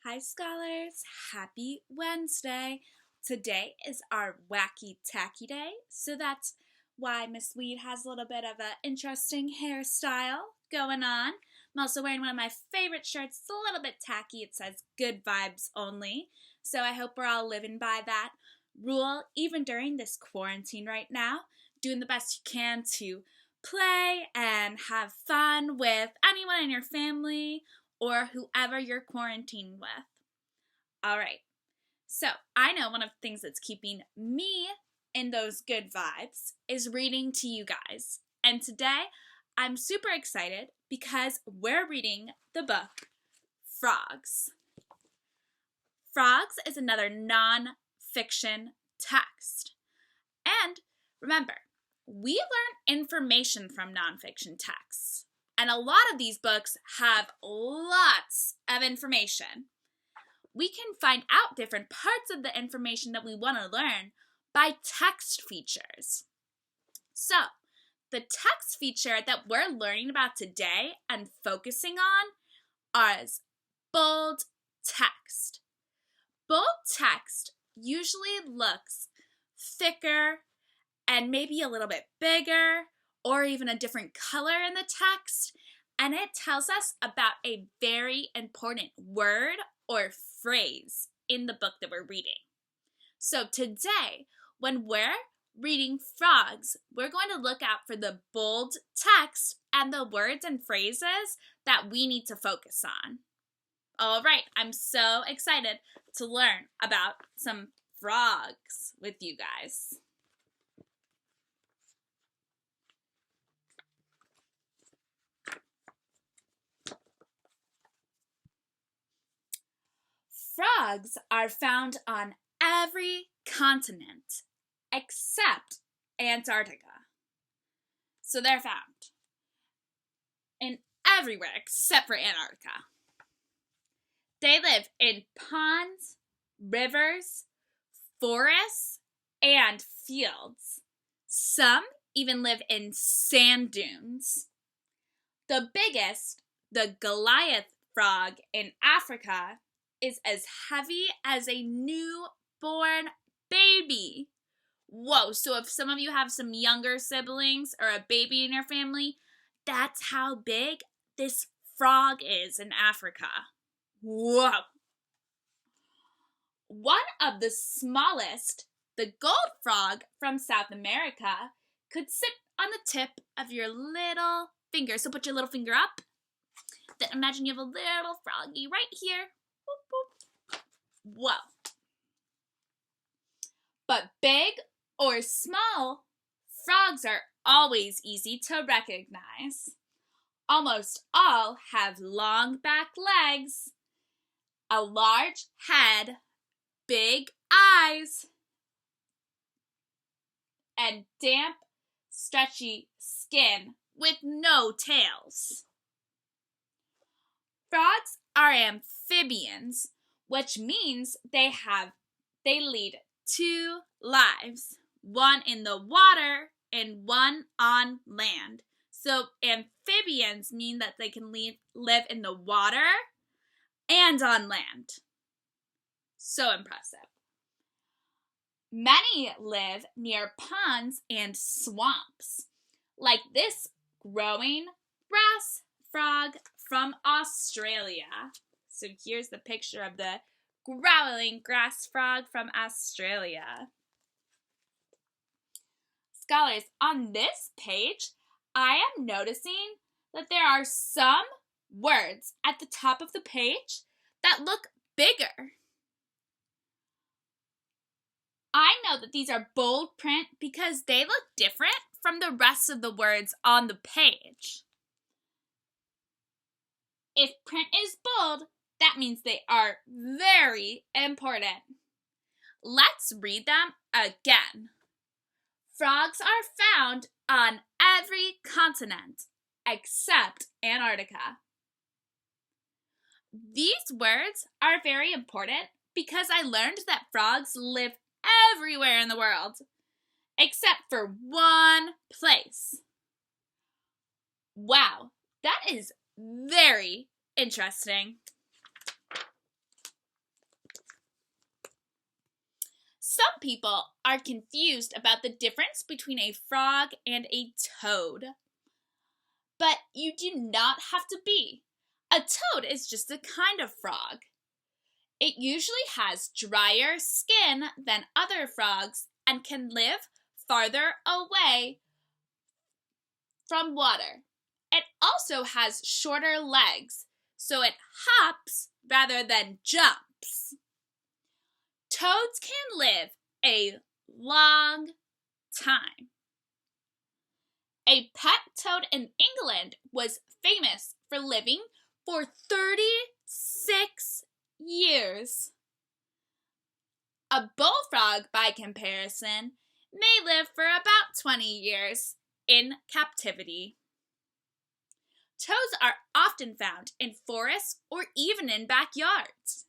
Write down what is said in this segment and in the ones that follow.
Hi, scholars. Happy Wednesday. Today is our wacky tacky day, so that's why Miss Weed has a little bit of an interesting hairstyle going on. I'm also wearing one of my favorite shirts. It's a little bit tacky. It says good vibes only. So I hope we're all living by that rule, even during this quarantine right now, doing the best you can to play and have fun with anyone in your family or whoever you're quarantined with. All right, so I know one of the things that's keeping me in those good vibes is reading to you guys. And today I'm super excited because we're reading the book Frogs. Frogs is another non-fiction text. And remember, we learn information from nonfiction texts. And a lot of these books have lots of information. We can find out different parts of the information that we want to learn by text features. So, the text feature that we're learning about today and focusing on is bold text. Bold text usually looks thicker and maybe a little bit bigger or even a different color in the text, and it tells us about a very important word or phrase in the book that we're reading. So today, when we're reading Frogs, we're going to look out for the bold text and the words and phrases that we need to focus on. All right, I'm so excited to learn about some frogs with you guys. Frogs are found on every continent except Antarctica. So they're found in everywhere except for Antarctica. They live in ponds, rivers, forests, and fields. Some even live in sand dunes. The biggest, the Goliath frog in Africa, is as heavy as a newborn baby. Whoa, so if some of you have some younger siblings or a baby in your family, that's how big this frog is in Africa. Whoa. One of the smallest, the gold frog from South America, could sit on the tip of your little finger. So put your little finger up. Then imagine you have a little froggy right here. Boop, boop. Whoa. But big or small, frogs are always easy to recognize. Almost all have long back legs, a large head, big eyes, and damp, stretchy skin with no tails. Frogs are amphibians, which means they lead two lives, one in the water and one on land. So amphibians mean that they can live in the water and on land. So impressive. Many live near ponds and swamps, like this growing grass frog from Australia. So here's the picture of the growling grass frog from Australia. Scholars, on this page, I am noticing that there are some words at the top of the page that look bigger. I know that these are bold print because they look different from the rest of the words on the page. If print is bold, that means they are very important. Let's read them again. Frogs are found on every continent except Antarctica. These words are very important because I learned that frogs live everywhere in the world except for one place. Wow, that is very interesting. people are confused about the difference between a frog and a toad. But you do not have to be. A toad is just a kind of frog. It usually has drier skin than other frogs and can live farther away from water. It also has shorter legs, so it hops rather than jumps. Toads can live a long time. A pet toad in England was famous for living for 36 years. A bullfrog, by comparison, may live for about 20 years in captivity. Toads are often found in forests or even in backyards.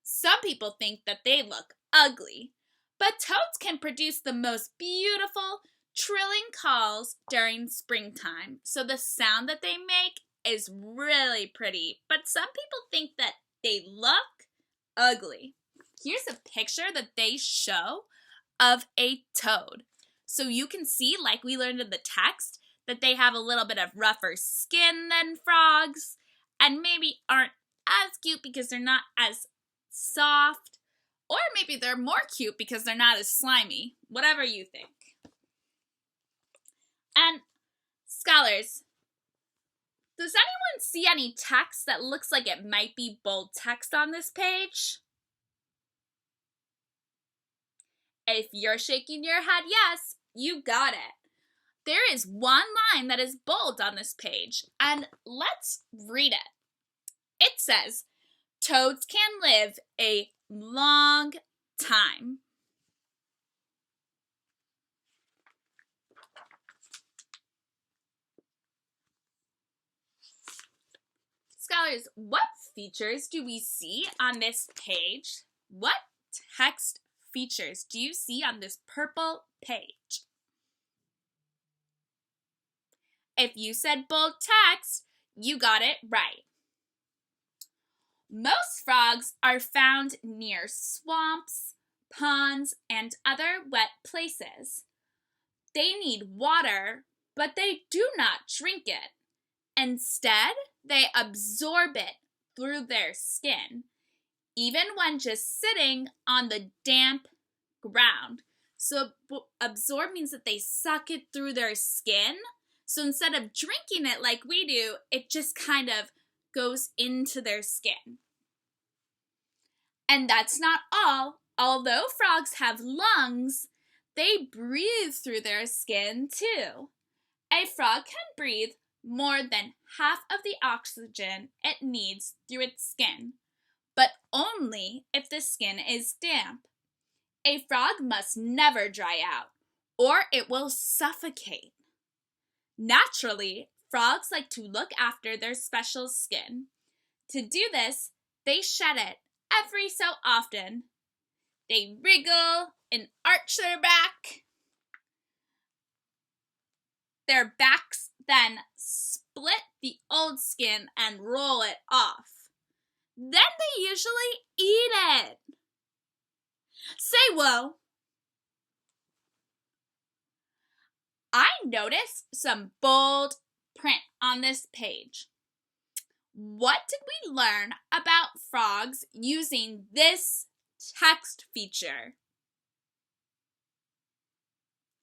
Some people think that they look ugly, but toads can produce the most beautiful, trilling calls during springtime. So the sound that they make is really pretty, but some people think that they look ugly. Here's a picture that they show of a toad. So you can see, like we learned in the text, that they have a little bit of rougher skin than frogs and maybe aren't as cute because they're not as soft, or maybe they're more cute because they're not as slimy, whatever you think. And scholars, does anyone see any text that looks like it might be bold text on this page? If you're shaking your head yes, you got it. There is one line that is bold on this page, and let's read it. It says, toads can live a long time. Scholars, what features do we see on this page? What text features do you see on this purple page? If you said bold text, you got it right. Most frogs are found near swamps, ponds, and other wet places. They need water, but they do not drink it. Instead, they absorb it through their skin, even when just sitting on the damp ground. So absorb means that they suck it through their skin. So instead of drinking it like we do, it just kind of goes into their skin. And that's not all. Although frogs have lungs, they breathe through their skin too. A frog can breathe more than half of the oxygen it needs through its skin, but only if the skin is damp. A frog must never dry out, or it will suffocate. Naturally, frogs like to look after their special skin. To do this, they shed it every so often. They wriggle and arch their back. Their backs then split the old skin and roll it off. Then they usually eat it. Say whoa. I noticed some bold print on this page. What did we learn about frogs using this text feature?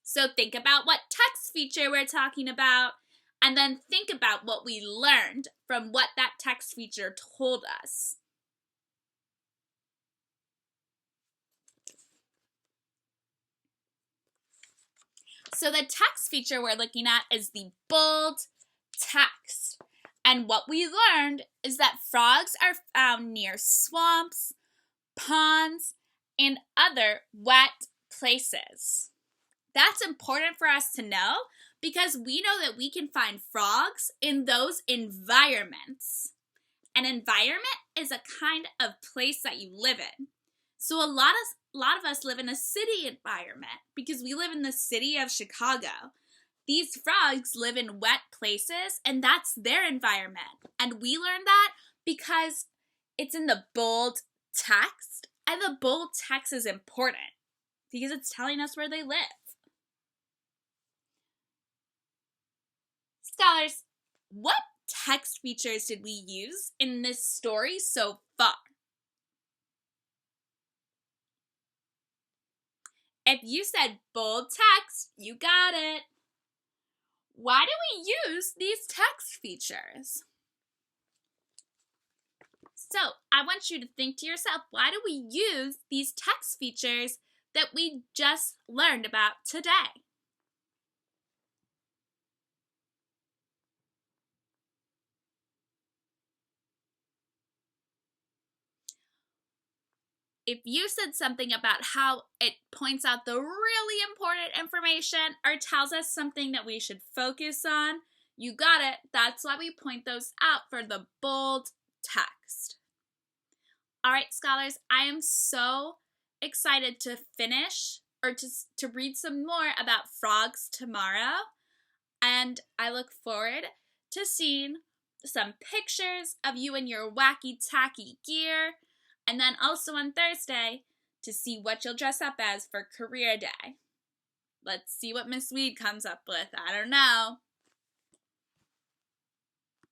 So think about what text feature we're talking about, and then think about what we learned from what that text feature told us. So the text feature we're looking at is the bold text. And what we learned is that frogs are found near swamps, ponds, and other wet places. That's important for us to know because we know that we can find frogs in those environments. An environment is a kind of place that you live in. So a lot of us live in a city environment because we live in the city of Chicago. These frogs live in wet places, and that's their environment. And we learned that because it's in the bold text, and the bold text is important. because it's telling us where they live. Scholars, what text features did we use in this story so far? If you said bold text, you got it. Why do we use these text features? So, I want you to think to yourself, why do we use these text features that we just learned about today? If you said something about how it points out the really important information or tells us something that we should focus on, you got it. That's why we point those out for the bold text. All right, scholars, I am so excited to finish or to read some more about frogs tomorrow. And I look forward to seeing some pictures of you in your wacky tacky gear. And then also on Thursday to see what you'll dress up as for career day. Let's see what Miss Weed comes up with. I don't know.